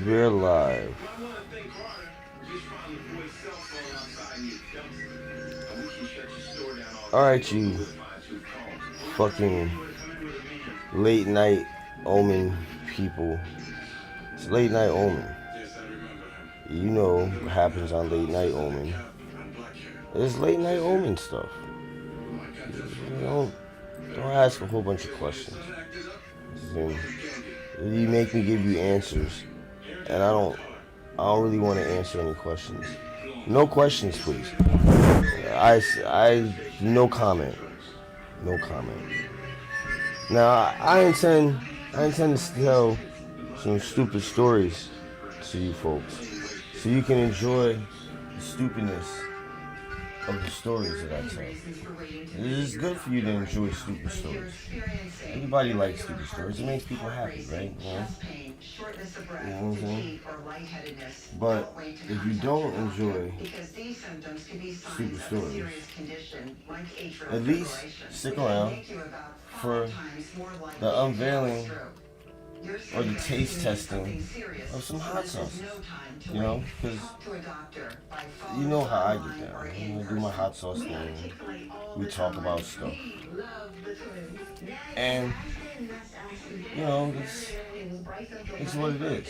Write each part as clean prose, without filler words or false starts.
We're live. Alright, you fucking late night omen people. It's late night omen. You know what happens on late night omen. It's late night omen stuff. Don't ask a whole bunch of questions. You make me give you answers, and I don't really want to answer any questions. No questions, please. No comment. No comment. Now, I intend to tell some stupid stories to you folks, so you can enjoy the stupidness of the stories that I tell. It is good for you to enjoy stupid stories. Everybody likes stupid stories. It makes people happy, right? You know what I'm saying? But if you don't enjoy stupid stories, at least stick around for the unveiling or the taste testing of some hot sauces. You know, because you know how I get down. I do my hot sauce thing. We talk about stuff. And, you know, it's what it is.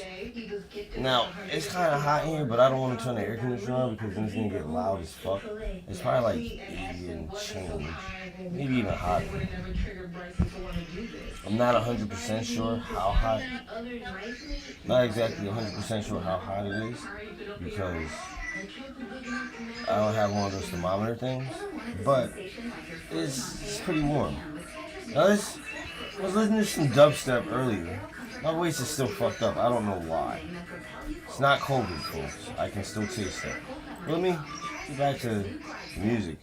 Now, it's kind of hot here, but I don't want to turn the air conditioner on because then it's going to get loud as fuck. It's probably like 80 and change. Maybe even hotter. I'm not 100% sure how hot. Not exactly 100% sure how hot it is because I don't have one of those thermometer things. But it's pretty warm. Now I was listening to some dubstep earlier. My voice is still fucked up. I don't know why. It's not COVID, folks. I can still taste it. Let me get back to the music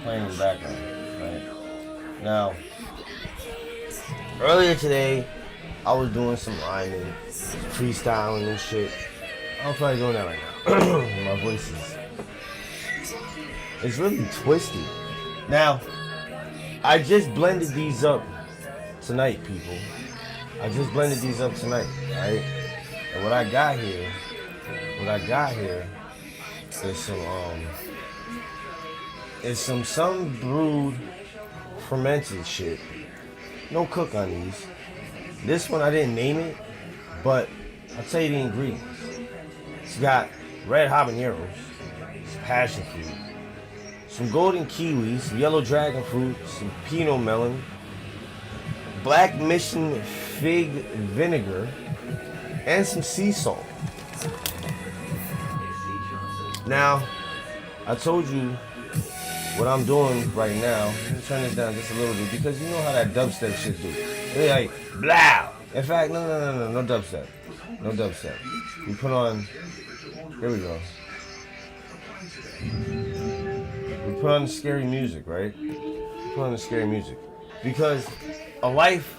playing in the background. Right now, earlier today, I was doing some rhyming, freestyling and shit. I'm probably doing that right now. My voice it's really twisted. Now, I just blended these up tonight, people. I just blended these up tonight, right? And what I got here is some brewed fermented shit. No cook on these. This one I didn't name it, but I'll tell you the ingredients. It's got red habaneros, some passion fruit, some golden kiwis, some yellow dragon fruit, some pinot melon, black mission fig vinegar, and some sea salt. Now, I told you what I'm doing right now. Let me turn this down just a little bit because you know how that dubstep shit do. They like, blah. In fact, no dubstep. No dubstep. We put on, here we go. We put on the scary music, right? We put on the scary music. Because a life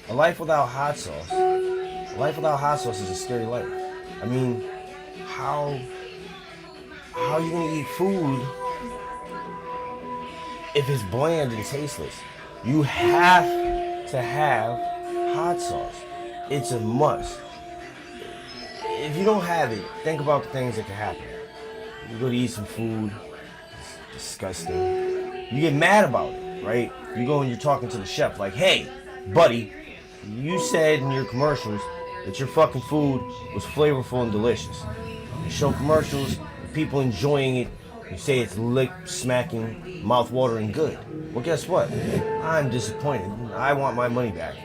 without hot sauce, is a scary life. I mean, how are you gonna eat food if it's bland and tasteless? You have to have hot sauce. It's a must. If you don't have it, think about the things that can happen. You go to eat some food, it's disgusting. You get mad about it, right? You go and you're talking to the chef like, hey, buddy, you said in your commercials that your fucking food was flavorful and delicious. You show commercials, people enjoying it, you say it's lip-smacking, mouth-watering good. Well, guess what? I'm disappointed. I want my money back.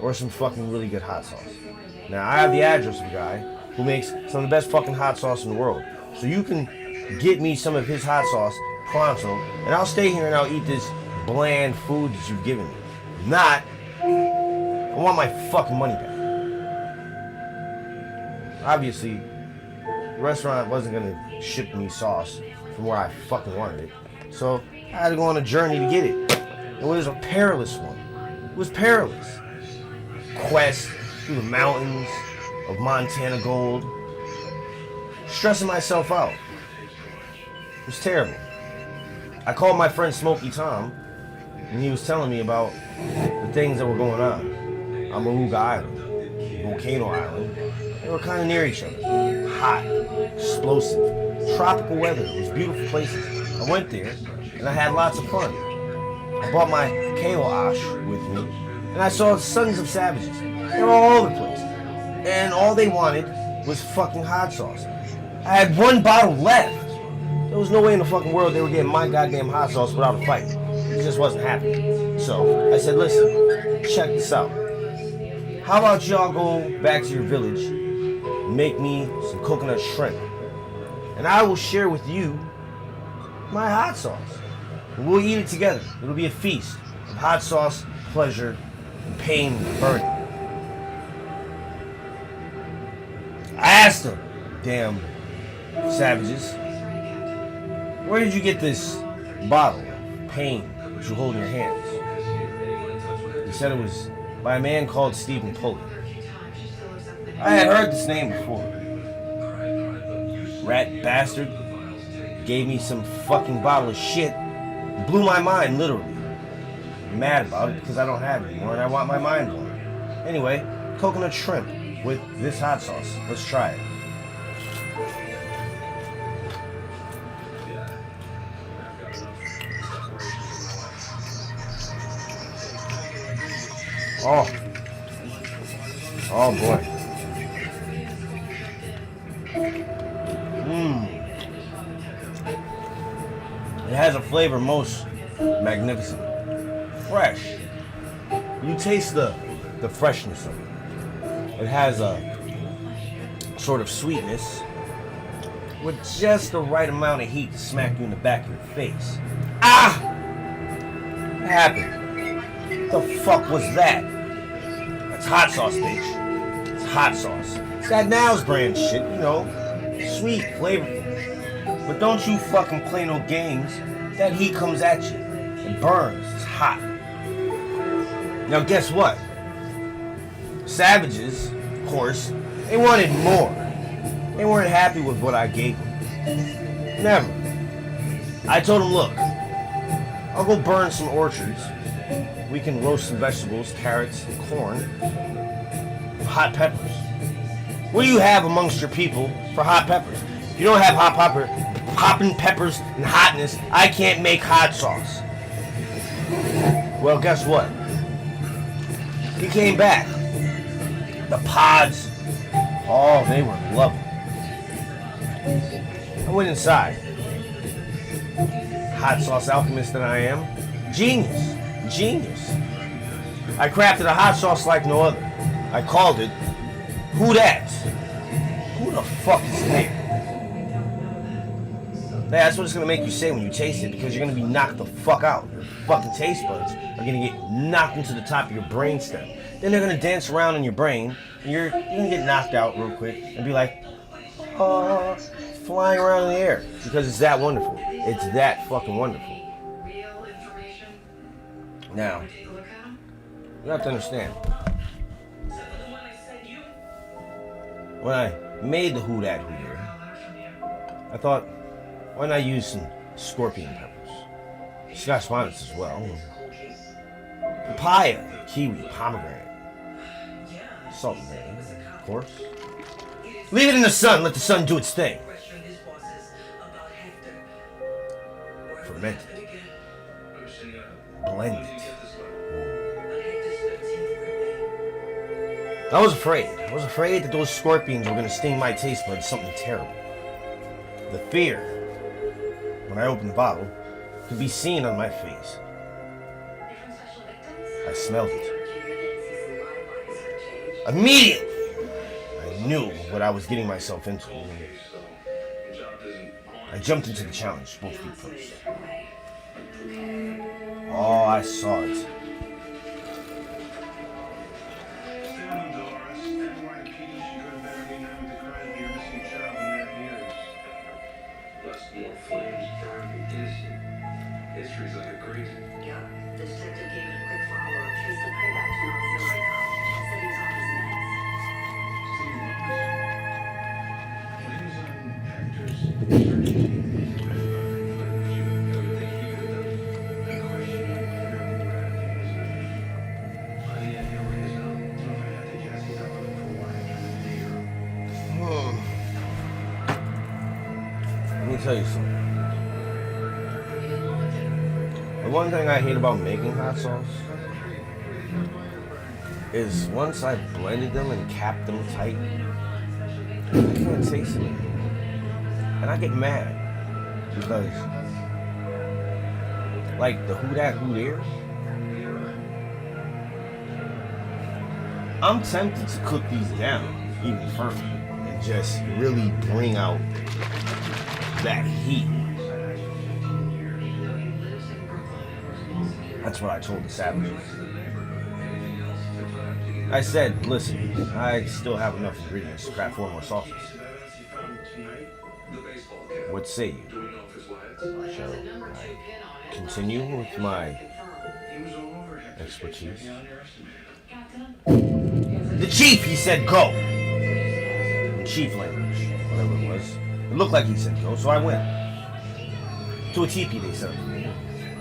Or some fucking really good hot sauce. Now, I have the address of a guy who makes some of the best fucking hot sauce in the world. So you can get me some of his hot sauce pronto, and I'll stay here and I'll eat this bland food that you've given me. Not, I want my fucking money back. Obviously, the restaurant wasn't gonna ship me sauce from where I fucking wanted it. So I had to go on a journey to get it. It was a perilous one. It was perilous. Quest through the mountains of Montana gold. Stressing myself out. It was terrible. I called my friend Smokey Tom, and he was telling me about the things that were going on Aruga Island. volcano island. They were kind of near each other. Hot, explosive, tropical weather. It was beautiful places. I went there, and I had lots of fun. I brought my Ash with me, and I saw sons of savages. They were all over the place. And all they wanted was fucking hot sauce. I had one bottle left. There was no way in the fucking world they were getting my goddamn hot sauce without a fight. It just wasn't happening. So I said, listen, check this out. How about y'all go back to your village and make me some coconut shrimp? And I will share with you my hot sauce. And we'll eat it together. It'll be a feast of hot sauce, pleasure, and pain and burden. I asked them, damn savages, where did you get this bottle of pain that you hold in your hands? He said it was by a man called Stephen Pulley. I had heard this name before. Rat bastard gave me some fucking bottle of shit. Blew my mind, literally. I'm mad about it because I don't have it anymore and I want my mind blown. Anyway, coconut shrimp with this hot sauce. Let's try it. Oh boy. It has a flavor most magnificent. Fresh. You taste the freshness of it. It has a sort of sweetness with just the right amount of heat to smack you in the back of your face. Ah! What happened? What the fuck was that? That's hot sauce, bitch. It's hot sauce. It's that Now's brand shit, you know. Sweet, flavorful. But don't you fucking play no games. That heat comes at you. It burns. It's hot. Now guess what? Savages, of course, they wanted more. They weren't happy with what I gave them. Never. I told them, look, I'll go burn some orchards. We can roast some vegetables, carrots, and corn. Hot peppers. What do you have amongst your people for hot peppers? If you don't have hot pepper, popping peppers and hotness, I can't make hot sauce. Well, guess what? He came back. The pods, oh, they were lovely. I went inside. Hot sauce alchemist that I am. Genius. I crafted a hot sauce like no other. I called it, who that? Who the fuck is that? That's what it's gonna make you say when you taste it, because you're gonna be knocked the fuck out. Your fucking taste buds are gonna get knocked into the top of your brain stem. Then they're gonna dance around in your brain, and you're gonna get knocked out real quick and be like, flying around in the air, because it's that wonderful. It's that fucking wonderful. Now, you have to understand. When I made the Who Dat Who here, I thought, why not use some scorpion peppers? Scotch bonnets as well. Papaya, kiwi, pomegranate. Salt and vinegar, of course. Leave it in the sun, let the sun do its thing. Ferment it. Blend it. I was afraid. I was afraid that those scorpions were going to sting my taste buds something terrible. The fear, when I opened the bottle, could be seen on my face. I smelled it. Immediately, I knew what I was getting myself into. I jumped into the challenge, both feet first. Oh, I saw it. History's like a great. Yep. The detective gave it a quick follow-up. Traced the prey back to an auxiliary cop. Said he was on his meds. me tell you something. The one thing I hate about making hot sauce is once I've blended them and capped them tight, I can't taste it. And I get mad because, like the who dat who there, I'm tempted to cook these down even further and just really bring out that heat. That's what I told the savages. I said, listen, I still have enough ingredients to craft 4 more sauces. What say you? Shall I continue with my expertise? The chief, he said, go. In chief language, whatever it was. It looked like he said go, so I went. To a teepee, they said. It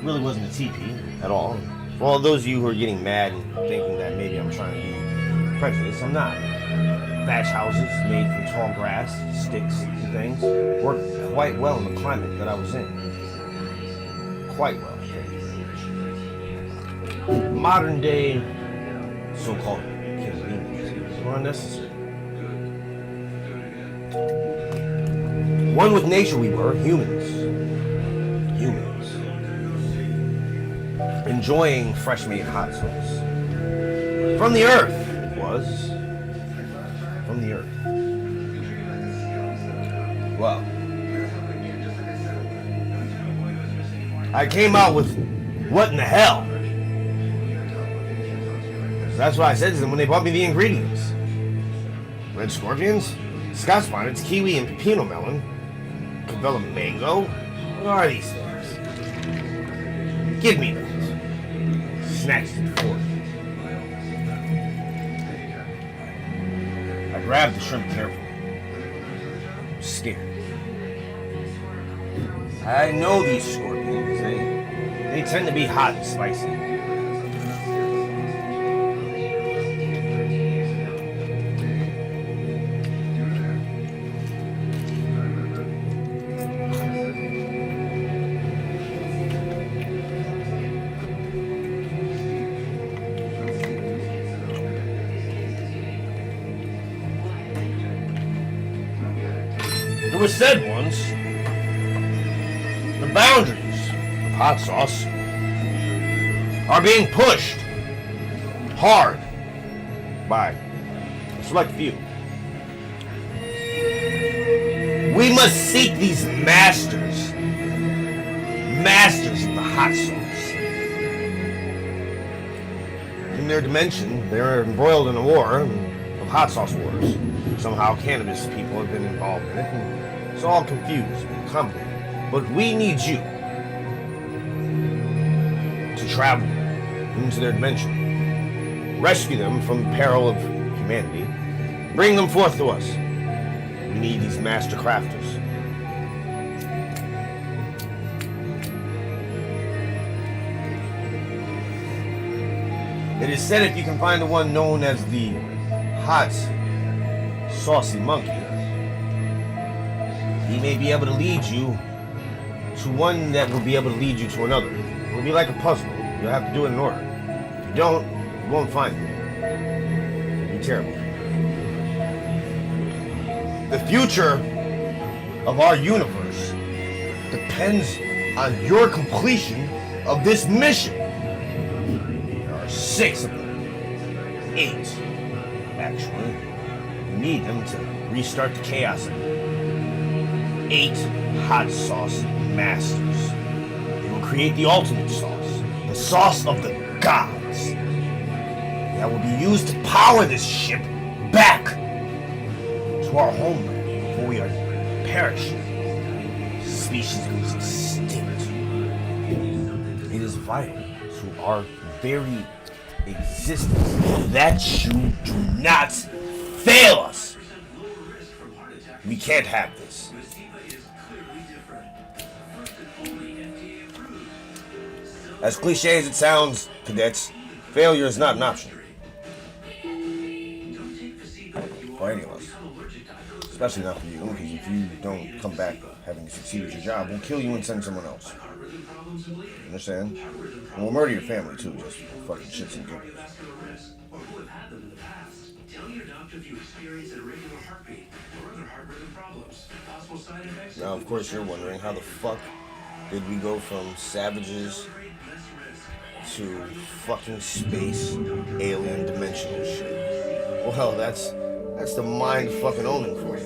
really wasn't a teepee at all. For all those of you who are getting mad and thinking that maybe I'm trying to be prejudiced, I'm not. Thatch houses made from tall grass, sticks, and things worked quite well in the climate that I was in. Quite well. Modern day so-called conveniences were unnecessary. One with nature we were, humans. Enjoying fresh-made hot sauce. From the earth, it was. From the earth. Well, I came out with what in the hell? That's what I said to them when they bought me the ingredients. Red scorpions, Scots bonnets, kiwi and pepino melon, Cabela mango. What are these things? Give me that. Snatched it for me. I grabbed the shrimp carefully. I'm scared. I know these scorpions. They tend to be hot and spicy. It was said once, the boundaries of hot sauce are being pushed hard by a select few. We must seek these masters of the hot sauce. In their dimension, they're embroiled in a war of hot sauce wars. Somehow cannabis people have been involved in it, and it's all confused and complicated. But we need you to travel into their dimension, rescue them from the peril of humanity, bring them forth to us. We need these master crafters. It is said if you can find the one known as the hot saucy monkey, he may be able to lead you to one that will be able to lead you to another. It will be like a puzzle. You'll have to do it in order. If you don't, you won't find it. It'll be terrible. The future of our universe depends on your completion of this mission. There are 6 of them. 8, actually. We need them to restart the chaos. 8 hot sauce masters. They will create the ultimate sauce, the sauce of the gods, that will be used to power this ship back to our homeland before we are perishing. Species goes extinct. It is vital to our very existence that you do not fail us. We can't have this. As cliche as it sounds, cadets, failure is not an option. or any of us. Especially not for you, because if you don't come back having succeeded at your job, we'll kill you and send someone else. You understand? And we'll murder your family too, just for fucking shits and giggles. Tell your doctor if you experience an irregular heartbeat or other heart rhythm problems. Possible side effects. Now, of course, you're wondering how the fuck did we go from savages to fucking space, alien, dimensional shit? Well, that's the mind fucking omen for you.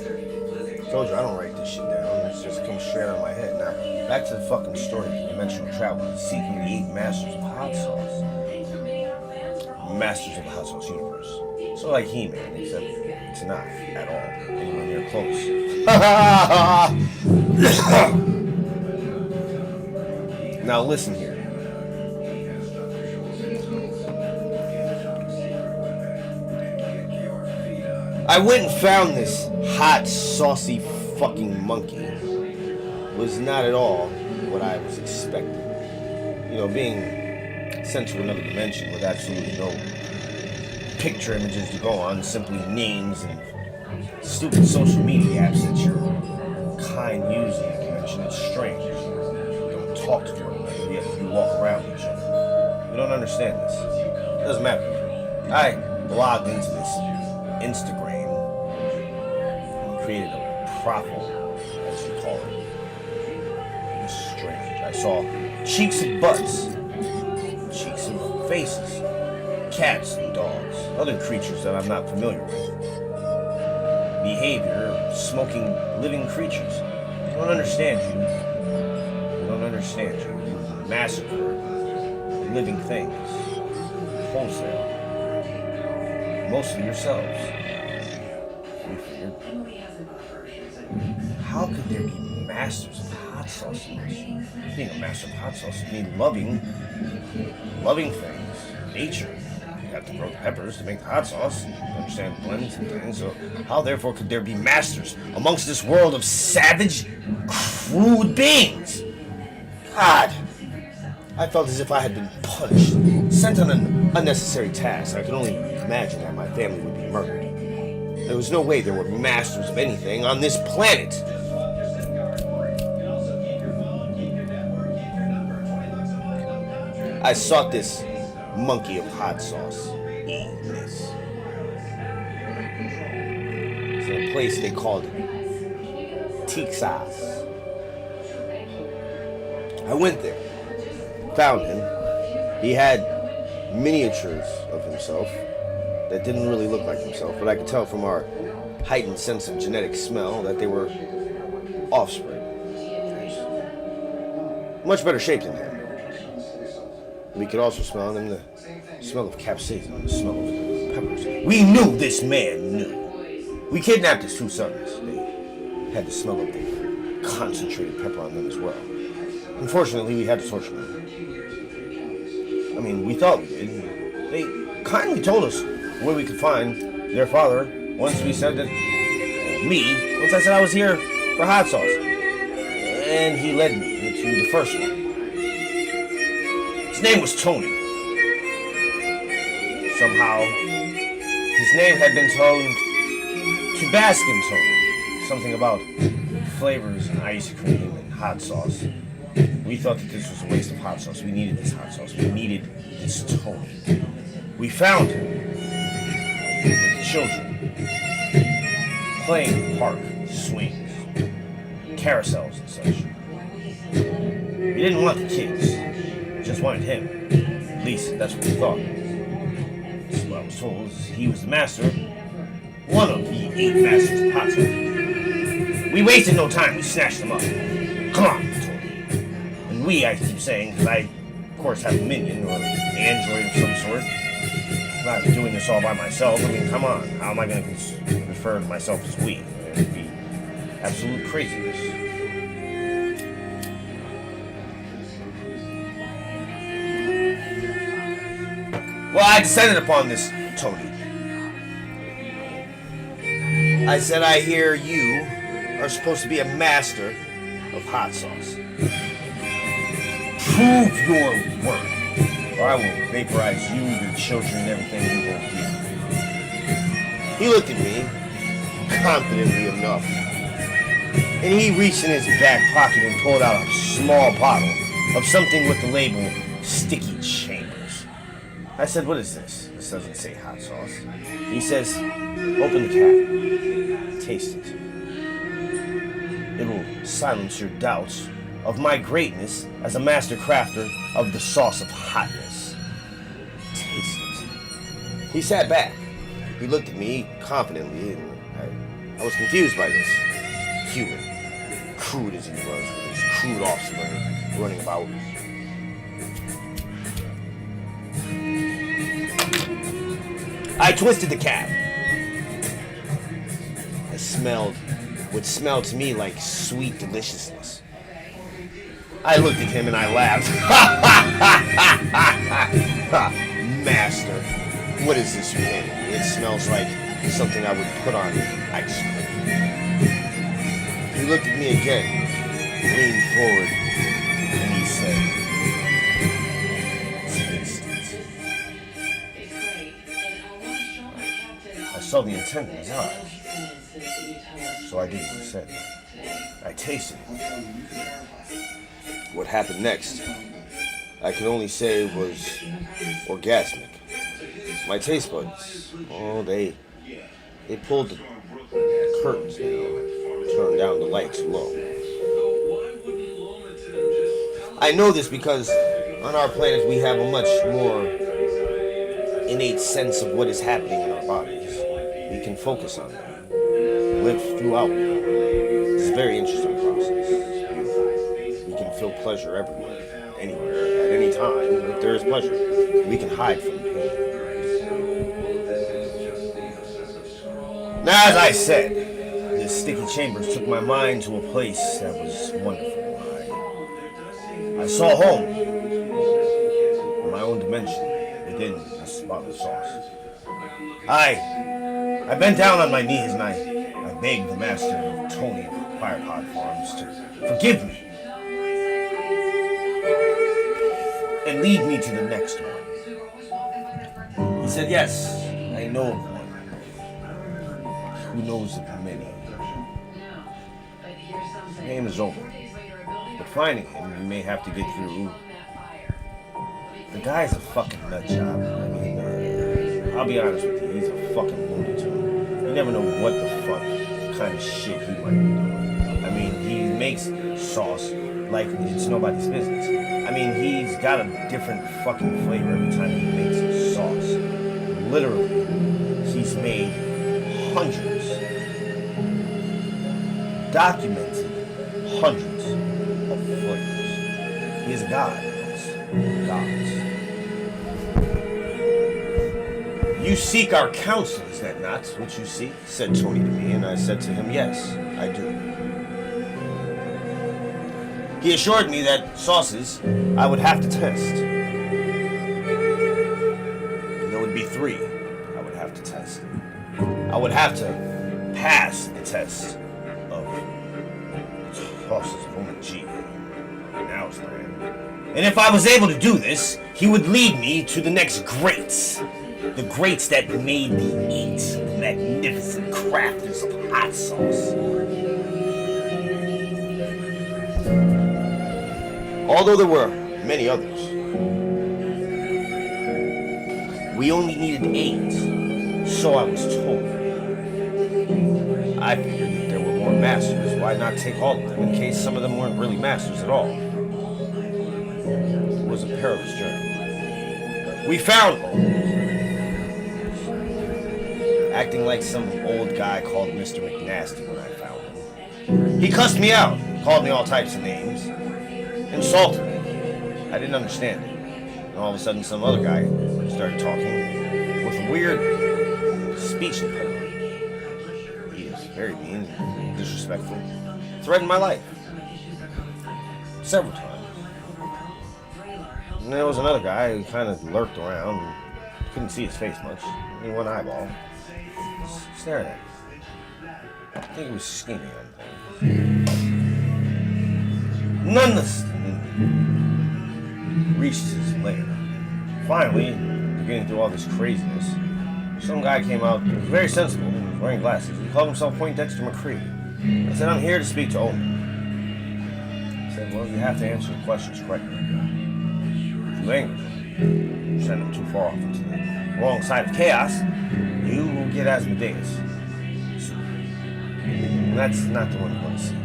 I told you I don't write this shit down. It's just comes straight out of my head. Now, back to the fucking story of dimensional travel, seeking the 8 masters of hot sauce. Masters of the hot sauce universe. So like He-Man, except it's not at all anywhere near close. Now listen here. I went and found this hot, saucy fucking monkey. It was not at all what I was expecting. You know, being sent to another dimension with absolutely no picture images to go on, simply names and stupid social media apps that your kind use in that dimension. It's strange. You don't talk to one another, yet you walk around each other. You don't understand this. It doesn't matter. I logged into this Instagram and created a profile, as you call it. It was strange. I saw cheeks and butts, cheeks and faces, cats and dogs, other creatures that I'm not familiar with. Behavior of smoking living creatures. I don't understand you. I don't understand you. You massacre living things. Wholesale. Mostly yourselves. We figured. How could there be masters of hot sauce in this? Being a master of hot sauce would mean loving things, nature. You have to grow the peppers to make the hot sauce, and understand blends and things. So how therefore could there be masters amongst this world of savage, crude beings? God, I felt as if I had been punished, sent on an unnecessary task. I could only imagine that my family would be murdered. There was no way there were masters of anything on this planet. I sought this monkey of hot sauce, eating this. It's a place they called Texas. I went there, found him. He had miniatures of himself that didn't really look like himself, but I could tell from our heightened sense of genetic smell that they were offspring. Much better shape than him. We could also smell them, the smell of capsaicin, the smell of peppers. We knew this man knew. We kidnapped his 2 sons. They had the smell of the concentrated pepper on them as well. Unfortunately, we had to torture them. I mean, we thought we did. They kindly told us where we could find their father once we said that, once I said I was here for hot sauce. And he led me to the first one. His name was Tony. Somehow, his name had been toned to Baskin Tony. Something about flavors and ice cream and hot sauce. We thought that this was a waste of hot sauce. We needed this hot sauce. We needed this Tony. We found him with the children playing in the park, swings, carousels and such. We didn't want the kids. Just wanted him. At least that's what we thought. This is what I was told. He was the master. One of the 8 masters of hot sauce. We wasted no time. We snatched them up. Come on, Tony. And we, I keep saying, because I, of course, have a minion or android of some sort. I'm not doing this all by myself. I mean, come on. How am I going to refer to myself as we? It would be absolute craziness. Well, I descended upon this Tony. I said, I hear you are supposed to be a master of hot sauce. Prove your worth, or I will vaporize you, your children, and everything you hold dear. He looked at me, confidently enough. And he reached in his back pocket and pulled out a small bottle of something with the label Sticky Chambers. I said, what is this? This doesn't say hot sauce. He says, open the cap. Taste it. It will silence your doubts of my greatness as a master crafter of the sauce of hotness. Taste it. He sat back. He looked at me confidently, and I was confused by this. Human, crude as he was, with his crude offspring running about. I twisted the cap. I smelled what smelled to me like sweet deliciousness. I looked at him and I laughed. Master, what is this you handed me? It smells like something I would put on ice cream. He looked at me again, leaned forward, and he said, taste it. I saw the intent in his eyes, so I did what he said. I tasted it. What happened next, I can only say was orgasmic. My taste buds, oh, they pulled the curtains down, turned down the lights low. I know this because on our planet we have a much more innate sense of what is happening in our bodies. We can focus on them, live throughout. It's a very interesting process. We can feel pleasure everywhere, anywhere, at any time. If there is pleasure, we can hide from pain. Now, as I said, the Sticky Chambers took my mind to a place that was wonderful. I saw home, in my own dimension, within this bottle of sauce. I bent down on my knees and I begged the master of Tony of Firepot Farms to forgive me and lead me to the next one. He said, yes, I know of one. Who knows of many? His name is Omen. But finding him, you may have to get through. The guy's a fucking nut job. I mean, I'll be honest with you, he's a fucking Looney Tune. You never know what the fuck kind of shit he might be doing. I mean, he makes sauce like it's nobody's business. I mean, he's got a different fucking flavor every time he makes his sauce. Literally, he's made hundreds, documented hundreds of flavors. He is a god amongst gods. You seek our counsel, is that not what you seek? Said Tony to me, and I said to him, yes, I do. He assured me that sauces I would have to test. There would be 3 I would have to test. I would have to pass the test of sauces of Omen G. NOWC brand. And if I was able to do this, he would lead me to the next greats. The greats that made the 8 magnificent crafters of hot sauce. Although there were many others, we only needed 8, so I was told. I figured if there were more masters, why not take all of them in case some of them weren't really masters at all? It was a perilous journey. We found Omen, acting like some old guy called Mr. McNasty when I found him. He cussed me out, called me all types of names, insulted me. I didn't understand it. And all of a sudden some other guy started talking with a weird speech impediment. He is very mean, disrespectful, threatened my life. Several times. And there was another guy who kind of lurked around and couldn't see his face much. Only one eyeball. Just staring at me. I think he was scheming on things. Nonetheless, reached his lair. Finally, getting through all this craziness, some guy came out, very sensible, and was wearing glasses. He called himself Poindexter McCree. I said, I'm here to speak to Omen. He said, well, you have to answer the questions correctly. If you anger him, send him too far off into the wrong side of chaos, you will get Asmodeus. And that's not the one you want to seek.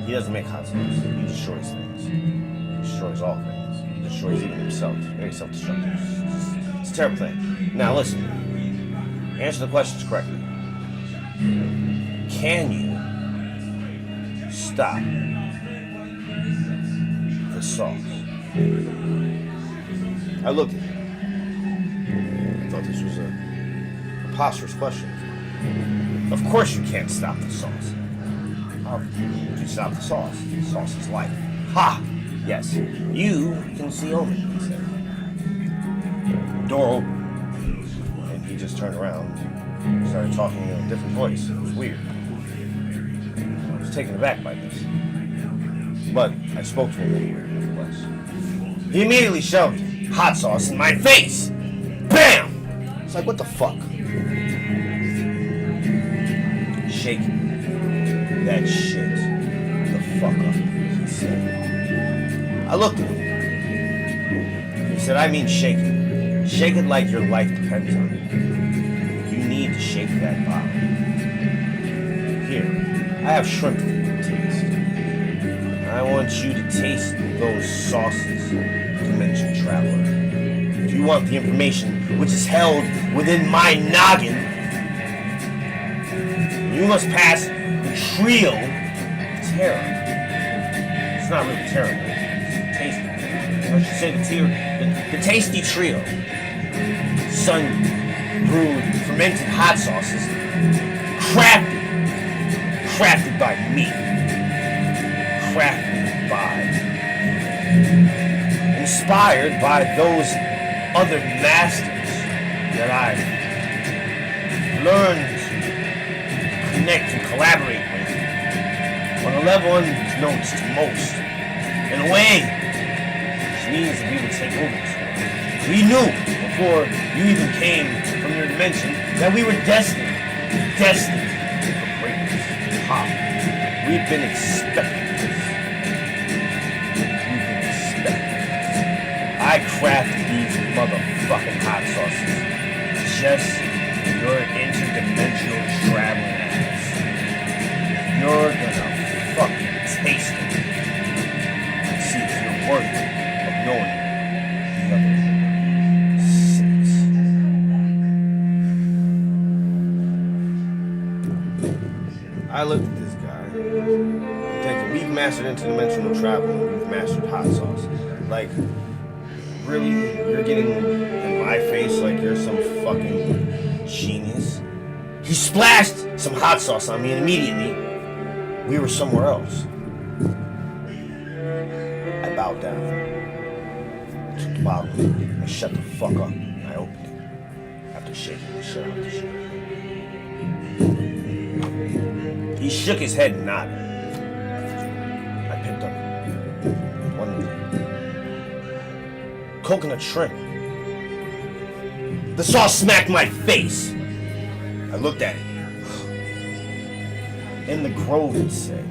He doesn't make hot sauce. He destroys things. He destroys all things. He destroys even himself. It's very self-destructive. It's a terrible thing. Now listen. Answer the questions correctly. Can you stop the sauce? I looked at him. I thought this was a preposterous question. Of course you can't stop the sauce. How can you stop the sauce? The sauce is life. Ha! Yes, you can see Omen, he said. Door opened. And he just turned around and started talking in a different voice. It was weird. I was taken aback by this. But I spoke to him anyway, nevertheless. He immediately shoved hot sauce in my face! Bam! It's like, what the fuck? Shake that shit the fuck up, he said. I looked at him. He said, I mean shake it. Shake it like your life depends on it. You need to shake that bottle. Here, I have shrimp for you to taste. I want you to taste those sauces, Dimension Traveler. If you want the information which is held within my noggin, you must pass the trio terror. It's not really terrible. It's tasty. I should say the tasty trio. Sun-brewed, fermented hot sauces. Crafted by me. Crafted by. Inspired by those other masters that I've learned connect and collaborate with on a level unbeknownst to most. In a way, which means that we would take over this world. We knew before you even came from your dimension that we were destined for greatness. Ha! We've been expecting this. We've been expecting this. I crafted these motherfucking hot sauces just for your interdimensional traveling. You're gonna fucking taste it and see if you're worthy of knowing the other six. I looked at this guy. I'm thinking, we've mastered interdimensional travel and we've mastered hot sauce. Like, really? You're getting in my face like you're some fucking genius? He splashed some hot sauce on me and immediately we were somewhere else. I bowed down. I took the bottle. I shut the fuck up. I opened it. After shaking the shit out of the shit. He shook his head and nodded. I picked up one of them. Coconut shrimp. The sauce smacked my face. I looked at it. In the grove, it said,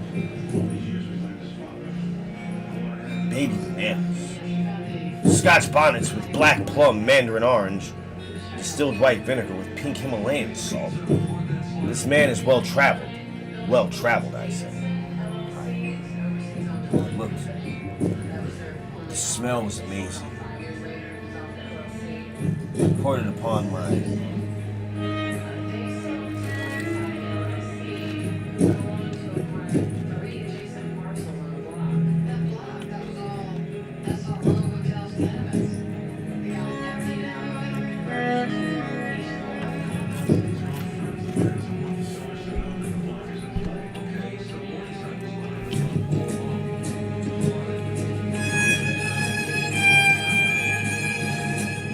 baby bananas. Scotch bonnets with black plum, mandarin orange, distilled white vinegar with pink Himalayan salt. This man is well traveled. Well traveled, I said. I looked. The smell was amazing. I poured it upon my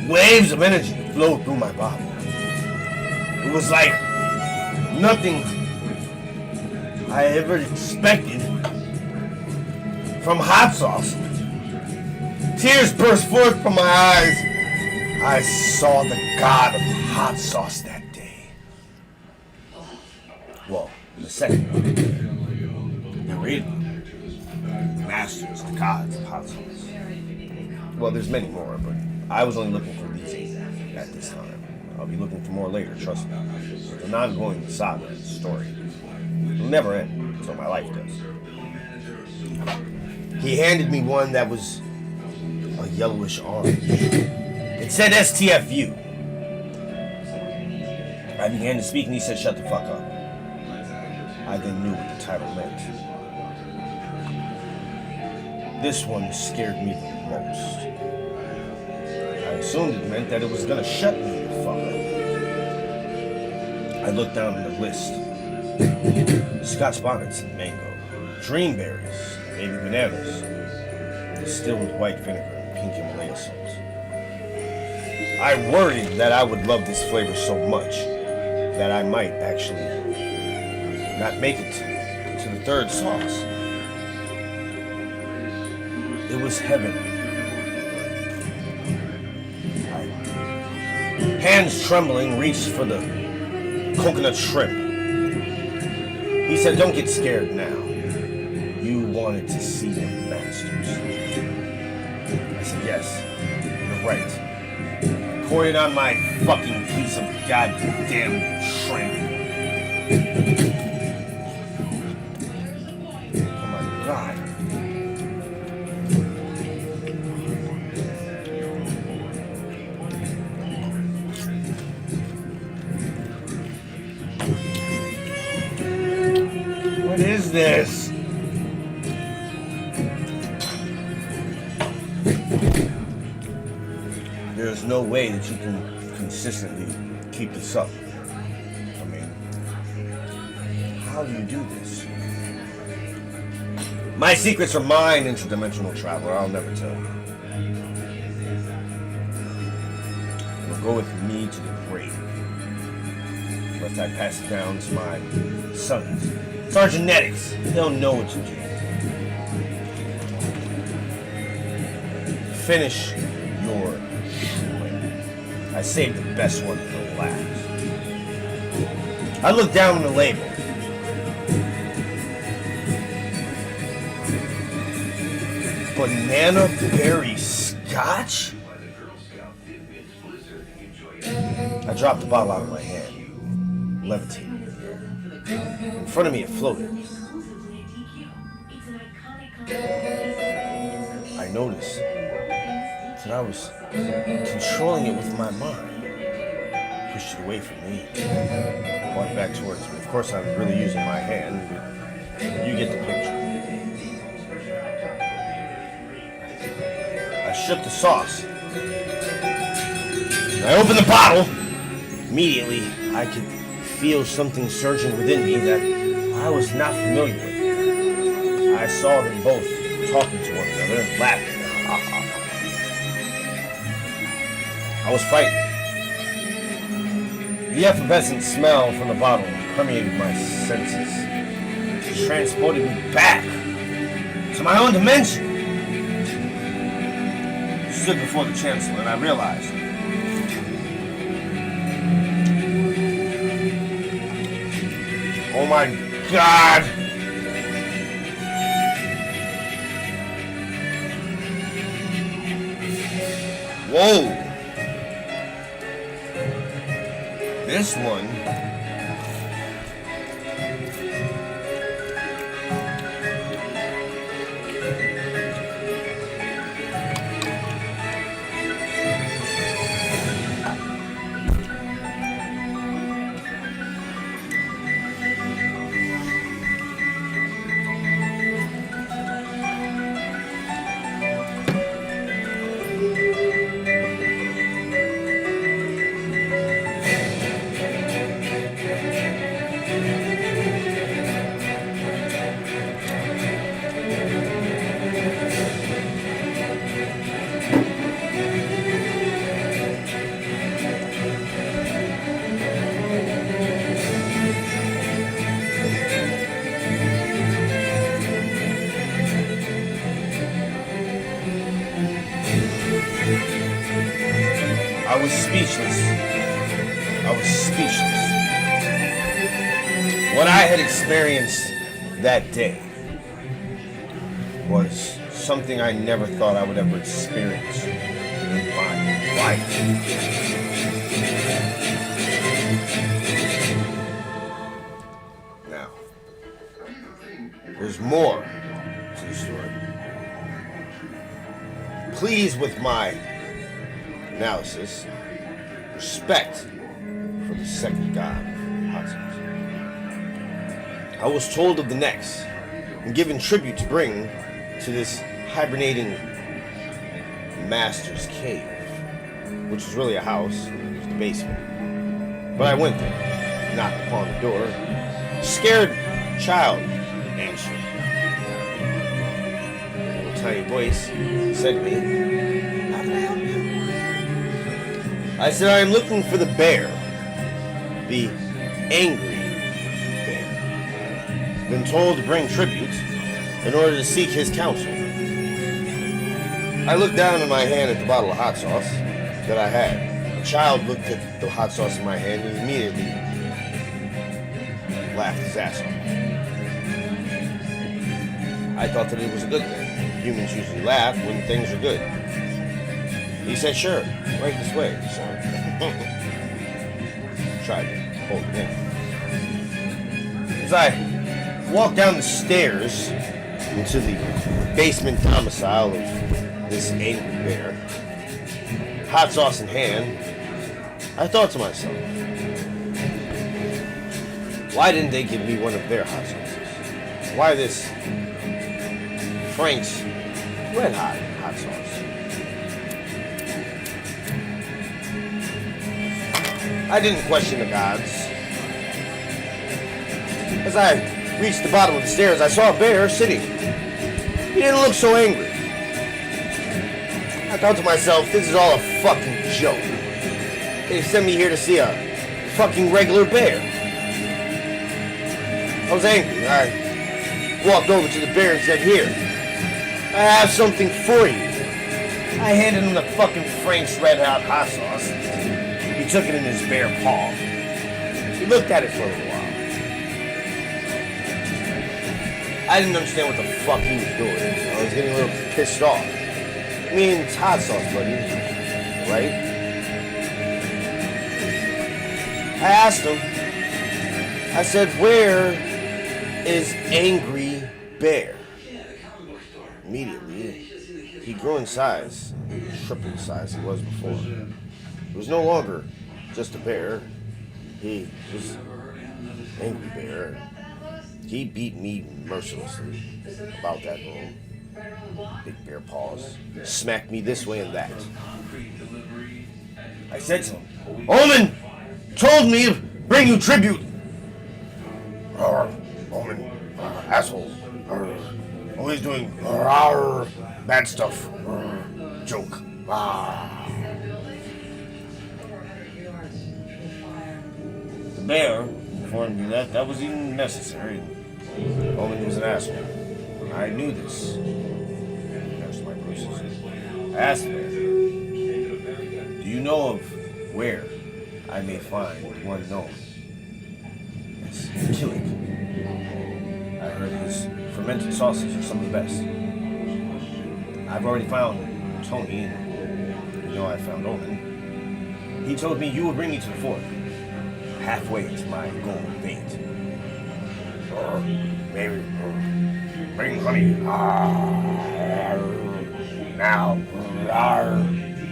waves of energy flowed through my body. It was like nothing I ever expected from hot sauce. Tears burst forth from my eyes. I saw the god of hot sauce that day. Well, the second one. The real masters, the gods of hot sauce. Well, there's many more, but I was only looking for these 8 at this time. I'll be looking for more later, trust me. It's an ongoing saga story. It'll never end until my life does. He handed me one that was a yellowish orange. It said STFU. I began to speak and he said, shut the fuck up. I then knew what the title meant. This one scared me the most. I assumed it meant that it was gonna shut me the fuck up. I looked down on the list. Scotch bonnets and mango. Dreamberries, baby bananas. Distilled white vinegar and pink Himalaya salt. I worried that I would love this flavor so much that I might actually not make it to the third sauce. It was heaven. Hands trembling, reached for the coconut shrimp. He said, don't get scared now. You wanted to see the masters. I said, yes, you're right. Pour it on my fucking piece of goddamn shrimp. Oh my God. What is this? There's no way that you can consistently keep this up. I mean, how do you do this? My secrets are mine, interdimensional traveler. I'll never tell you. You'll go with me to the grave. Lest I pass it down to my sons. Sergeantetics. They'll know what you did. Finish your I saved the best one for last. I looked down on the label. Banana berry scotch? I dropped the bottle out of my hand, levitated in the air. In front of me, it floated. I noticed that I was controlling it with my mind. Pushed it away from me. Walked back towards me. Of course, I'm really using my hand, but you get the picture. I shook the sauce. I opened the bottle. Immediately, I could feel something surging within me that I was not familiar with. I saw them both talking to one another, laughing. I was frightened. The effervescent smell from the bottle permeated my senses. It transported me back to my own dimension. I stood before the Chancellor and I realized oh my God! Whoa! This one I was speechless. What I had experienced that day was something I never thought I would ever experience in my life. Now, there's more to the story. Pleased with my analysis, respect for the second god of hot sauce, I was told of the next and given tribute to bring to this hibernating master's cave, which was really a house. It was the basement. But I went there, knocked upon the door. A scared child answered. A little tiny voice said to me, "How can I help you?" I said, "I am looking for the bear, the angry bear. Been told to bring tribute in order to seek his counsel." I looked down in my hand at the bottle of hot sauce that I had. The child looked at the hot sauce in my hand and immediately laughed his ass off. I thought that it was a good thing. Humans usually laugh when things are good. He said, "Sure, right this way, sir." Tried to hold it in. As I walked down the stairs into the basement domicile of this angry bear, hot sauce in hand, I thought to myself, why didn't they give me one of their hot sauces? Why this Frank's Red Hot sauce? I didn't question the gods. As I reached the bottom of the stairs, I saw a bear sitting. He didn't look so angry. I thought to myself, this is all a fucking joke. They sent me here to see a fucking regular bear. I was angry. I walked over to the bear and said, "Here, I have something for you." I handed him the fucking Frank's Red Hot sauce. He took it in his bare paw. He looked at it for a little while. I didn't understand what the fuck he was doing. I was getting a little pissed off. I mean, it's hot sauce, buddy. Right? I asked him. I said, "Where is Angry Bear?" Immediately, he grew in size. Triple the size he was before. He was no longer just a bear. He was Angry Bear. He beat me mercilessly about that room. Big bear paws. Smacked me this way and that. I said to him, "Omen told me to bring you tribute." "Omen, asshole. Always doing bad stuff. Joke." The bear informed me that that was even necessary. Omen was an asshole. I knew this. There's my bruises. I asked the bear, "Do you know of where I may find one known as Killick? I heard his fermented sauces are some of the best. I've already found Tony, and you know I found Omen. He told me you will bring me to the fort, halfway to my goal bait. Maybe bring honey. Now,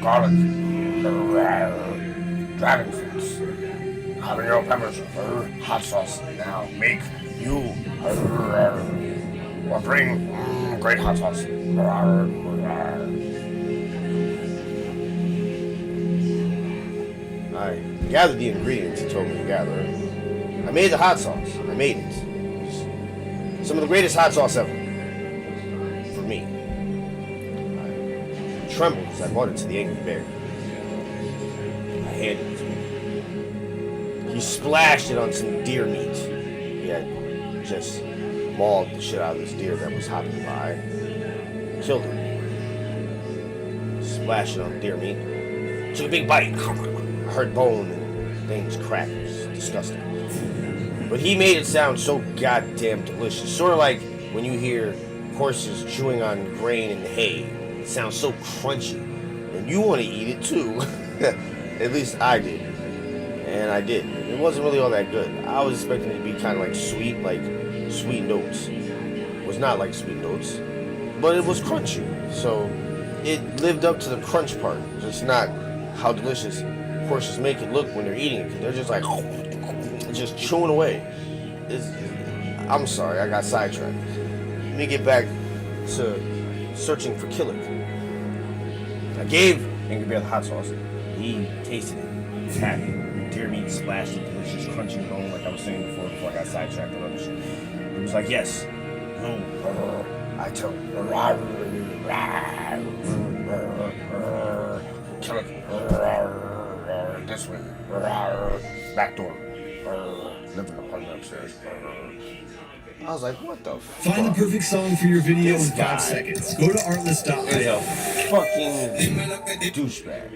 garlic, dragon fruits, habanero peppers, hot sauce. Now make you or bring great hot sauce." I gathered the ingredients he told me to gather. I made the hot sauce. I made it. It was some of the greatest hot sauce ever. For me. I trembled as I brought it to the angry bear. I handed it to him. He splashed it on some deer meat. He had just mauled the shit out of this deer that was hopping by. Killed him. Splashed it on deer meat. Took a big bite. I heard bone and things crack. It was disgusting. But he made it sound so goddamn delicious. Sort of like when you hear horses chewing on grain and hay. It sounds so crunchy. And you want to eat it too. At least I did. And I did. It wasn't really all that good. I was expecting it to be kind of like sweet notes. It was not like sweet notes. But it was crunchy. So it lived up to the crunch part. Just not how delicious horses make it look when they're eating it. Because they're just like, just chewing away. I'm sorry, I got sidetracked. Let me get back to searching for Killick. I gave Angry Bear the hot sauce. He tasted it. He's happy. Deer meat splashed with delicious crunchy bone, like I was saying before I got sidetracked on other shit. He was like, yes. No. I tell him. Killick. This way. Back door. Living apartment upstairs. I was like, what the fuck? Find the perfect song for your video This in guy 5 seconds. Go to artlist.io. is a fucking douchebag.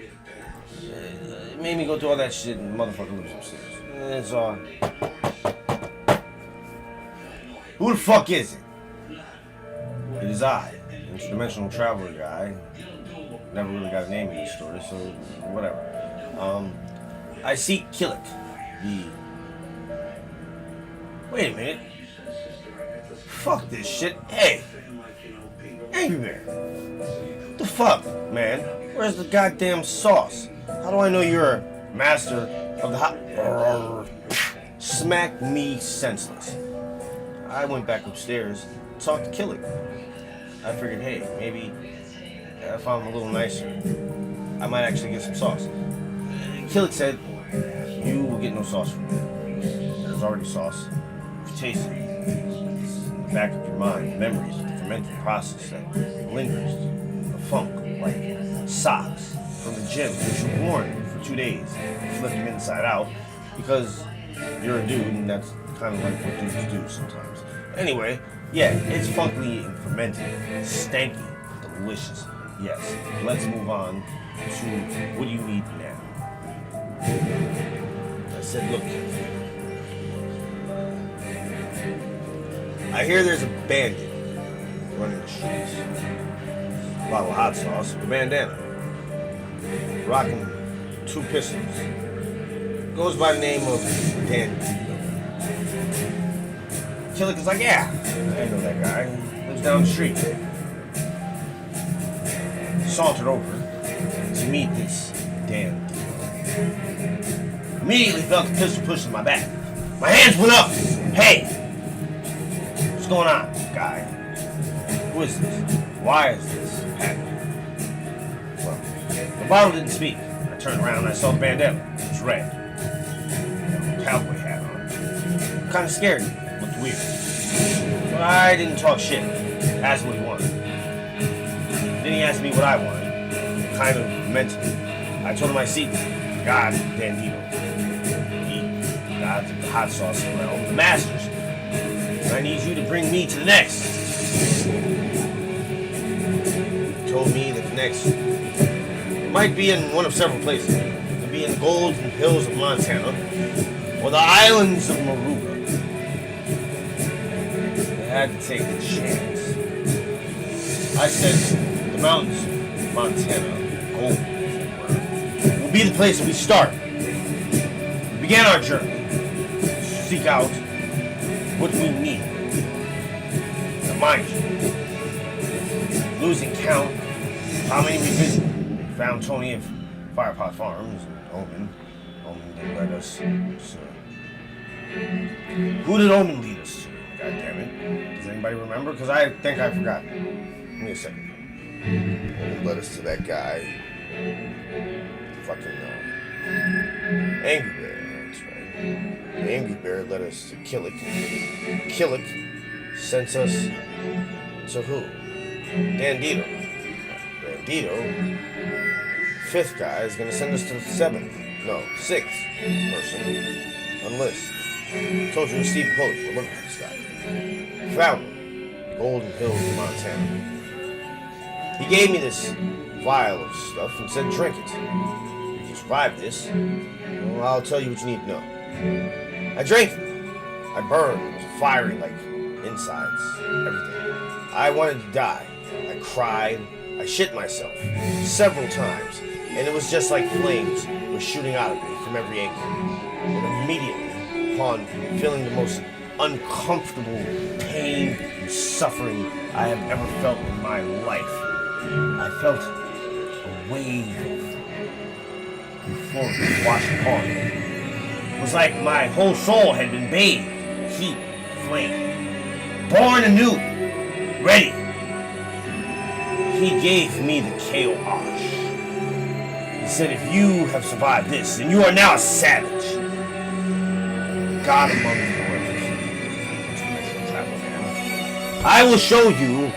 It made me go through all that shit and motherfucker lives upstairs. And it's all. Who the fuck is it? It is I, interdimensional traveler guy. Never really got a name in this story, so whatever. I seek Killick. Wait a minute. Fuck this shit. Hey! Angry Bear. What the fuck, man? Where's the goddamn sauce? How do I know you're a master of the hot... Smack me senseless. I went back upstairs, talked to Killick. I figured, hey, maybe if I'm a little nicer, I might actually get some sauce. Killick said, you will get no sauce from me. There's already sauce. You taste it. It's in the back of your mind, memories of the fermenting process that lingers, the funk, like socks from the gym that you were worn for 2 days. You flip them inside out because you're a dude, and that's kind of like what dudes do sometimes. Anyway, yeah, it's funky and fermented, stanky, delicious. Yes, let's move on to what do you need now? I said, look, I hear there's a bandit running the streets. A bottle of hot sauce, a bandana, rocking 2 pistols. Goes by the name of Dan. Killick is like, yeah, I know that guy. He lives down the street. Sauntered over to meet this Dan. Immediately felt the pistol pushed in my back. My hands went up. Hey, what's going on, guy? Who is this? Why is this happening? Well, the bottle didn't speak. I turned around and I saw the bandana. It was red. Had a cowboy hat on. Kind of scared me. Looked weird. But I didn't talk shit. Asked what he wanted. Then he asked me what I wanted. Kind of meant it. I told him I seek God, Bandito. He, God, the hot sauce realm, the masters. And I need you to bring me to the next. He told me that the next might be in one of several places. It could be in the golden hills of Montana or the islands of Maruga. I had to take the chance. I said, the mountains of Montana, gold, will be the place that we start. We began our journey to seek out what we need. Now, mind you, losing count of how many we visited. We found Tony at Firepot Farms and Omen. Omen didn't let us. So, who did Omen lead us to? God damn it. Does anybody remember? Because I think I forgot. Give me a second. Omen led us to that guy. Fucking Angry Bear. That's right. The Angry Bear led us to Killick. Killick sent us to who? Bandito. Bandito, 5th guy, is going to send us to the 6th person on list. Told you it was Steve Pollock. We're looking for this guy. Found him. Golden Hills, Montana. He gave me this vial of stuff and said, drink it. If you survive this, well, I'll tell you what you need to know. I drank it. I burned. It was fiery, like insides, everything. I wanted to die. I cried. I shit myself several times, and it was just like flames were shooting out of me from every angle. And immediately, upon feeling the most uncomfortable pain and suffering I have ever felt in my life, I felt a wave of euphoric wash upon me. It was like my whole soul had been bathed in heat, flame, born anew, ready. He gave me the KOH. He said, if you have survived this, then you are now a savage. God among the I will show you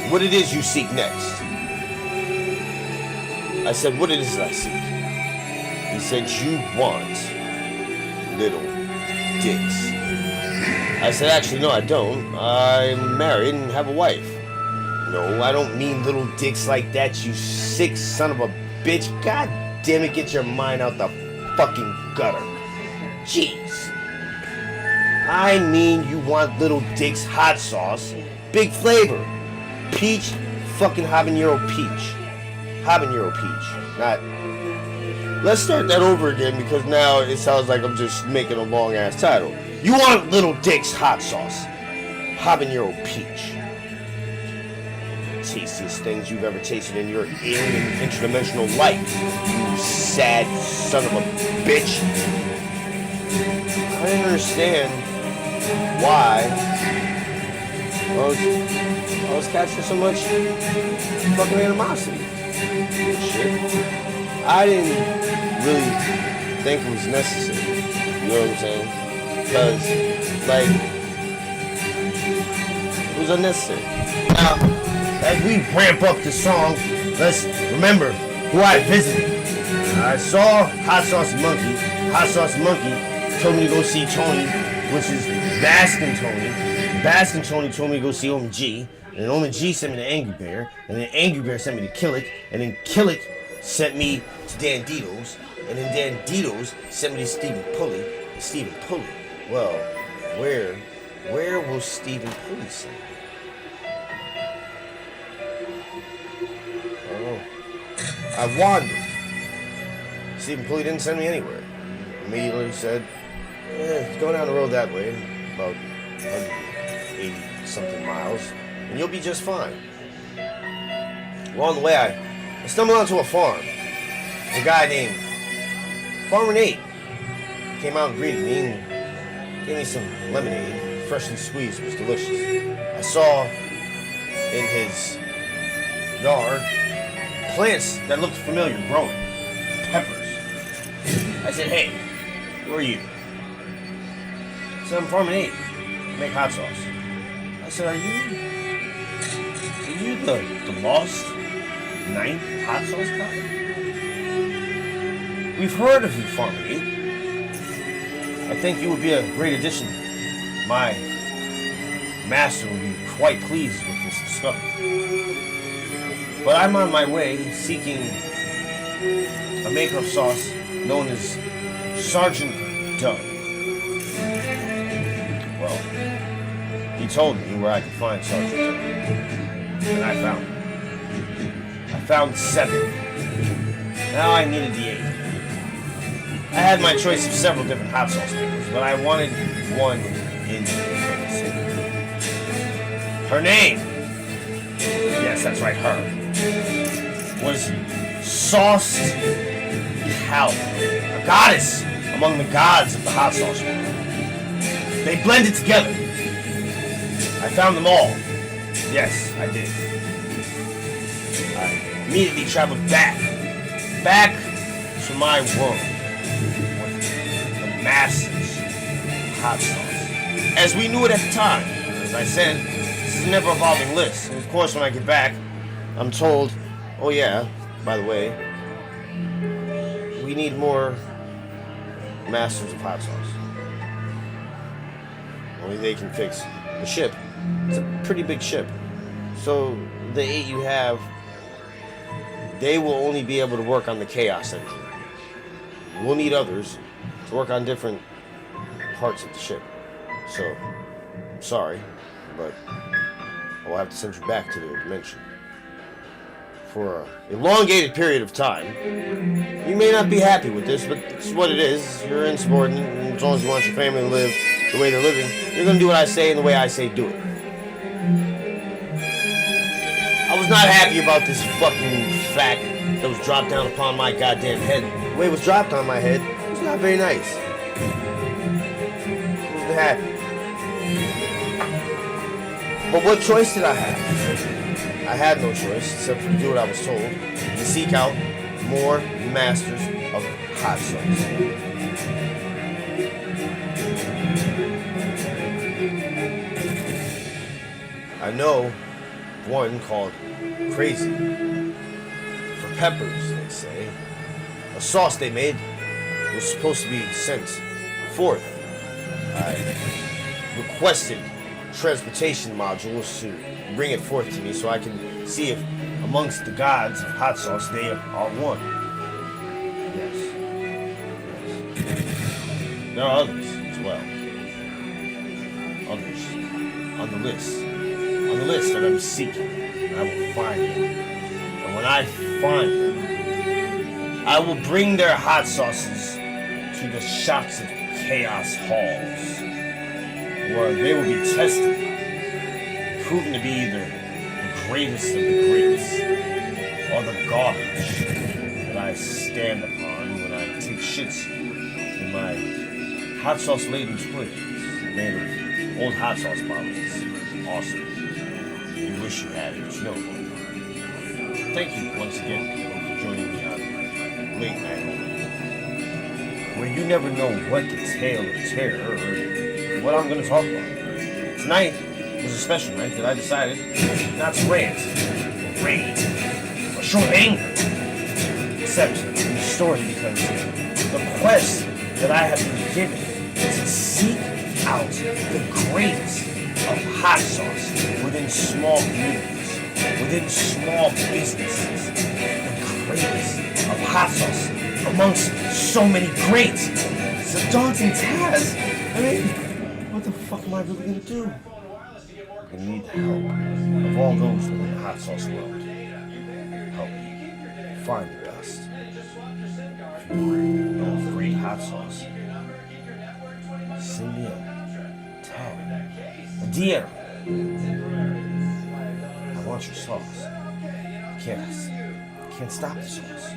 what it is you seek next. I said, what it is I seek? He said, you want little dicks. I said, actually, no, I don't. I'm married and have a wife. No, I don't mean little dicks like that, you sick son of a bitch. God damn it, get your mind out the fucking gutter. Jeez. I mean you want little dicks hot sauce, big flavor. Peach, fucking habanero peach. Habanero peach. Not... Let's start that over again because now it sounds like I'm just making a long ass title. You want little dicks hot sauce. Habanero peach. Tastiest things you've ever tasted in your alien interdimensional life. You sad son of a bitch. I didn't understand why I was catching so much fucking animosity. Shit. I didn't really think it was necessary. You know what I'm saying? Because, like, it was unnecessary. Now, as we ramp up the song, let's remember who I visited. I saw Hot Sauce Monkey. Hot Sauce Monkey told me to go see Tony, which is Baskin Tony. Baskin Tony told me to go see OMG. And then OMG sent me to Angry Bear. And then Angry Bear sent me to Killick. And then Killick sent me to Dan Dito's. And then Dan Dito's sent me to Stephen Pulley. And Stephen Pulley, well, where will Stephen Pulley send me? I don't know. I wandered. Stephen Pulley didn't send me anywhere. Immediately said, go down the road that way, about 180 something miles, and you'll be just fine. Along the way, I stumbled onto a farm. A guy named Farmer Nate came out and greeted me and gave me some lemonade, freshly squeezed. It was delicious. I saw in his yard plants that looked familiar growing, peppers. I said, hey, who are you? I said, I'm Farmer Nate. I make hot sauce. I said, are you the lost ninth hot sauce guy? We've heard of you, Farmer Nate. I think you would be a great addition. My master would be quite pleased with this discovery. But I'm on my way seeking a maker of sauce known as Sergeant Doug. Well, he told me where I could find Sergeant Doug. And I found him. I found 7. Now I needed the 8th. I had my choice of several different hot sauce makers, but I wanted one in particular. Her name, yes, that's right, her, was Sauced Cow, a goddess among the gods of the hot sauce world. They blended together. I found them all. Yes, I did. I immediately traveled back to my world. Masters hot sauce, as we knew it at the time. As I said, this is a never-evolving list. And of course, when I get back, I'm told, oh yeah, by the way, we need more masters of hot sauce. Only they can fix the ship. It's a pretty big ship. So the 8 you have, they will only be able to work on the chaos engine. We'll need others to to work on different parts of the ship. So, I'm sorry, but I will have to send you back to their dimension for an elongated period of time. You may not be happy with this, but it's what it is. You're insubordinate, and as long as you want your family to live the way they're living, you're going to do what I say and the way I say do it. I was not happy about this fucking fact that was dropped down upon my goddamn head. The way it was dropped on my head was not very nice. I wasn't happy. But what choice did I have? I had no choice except for to do what I was told, to seek out more masters of hot sauce. I know one called Crazy for peppers, they say. A sauce they made was supposed to be sent forth. I requested transportation modules to bring it forth to me so I can see if amongst the gods of hot sauce they are one. Yes. There are others as well. Others on the list. On the list that I'm seeking. And I will find them. And when I find them, I will bring their hot sauces to the shots of chaos halls, where they will be tested, proven to be either the greatest of the greats, or the garbage that I stand upon when I take shits in my hot sauce laden toilets made of old hot sauce bottles. It's awesome. You wish you had it, but you don't. Thank you once again for joining me on Latenite Omen, where you never know what the tale of terror or what I'm going to talk about. Tonight was a special night that I decided not to rant, rage, or show anger, except in the story because the quest that I have been given is to seek out the greatest of hot sauce within small communities, within small businesses, the greatest of hot sauce amongst so many greats. It's a daunting task. I mean, what the fuck am I really gonna do? I'm gonna need the help of all those within the hot sauce world. Help me find the best. If you know of great hot sauce, send me a tag, a DM. I want your sauce. I can't stop the sauce.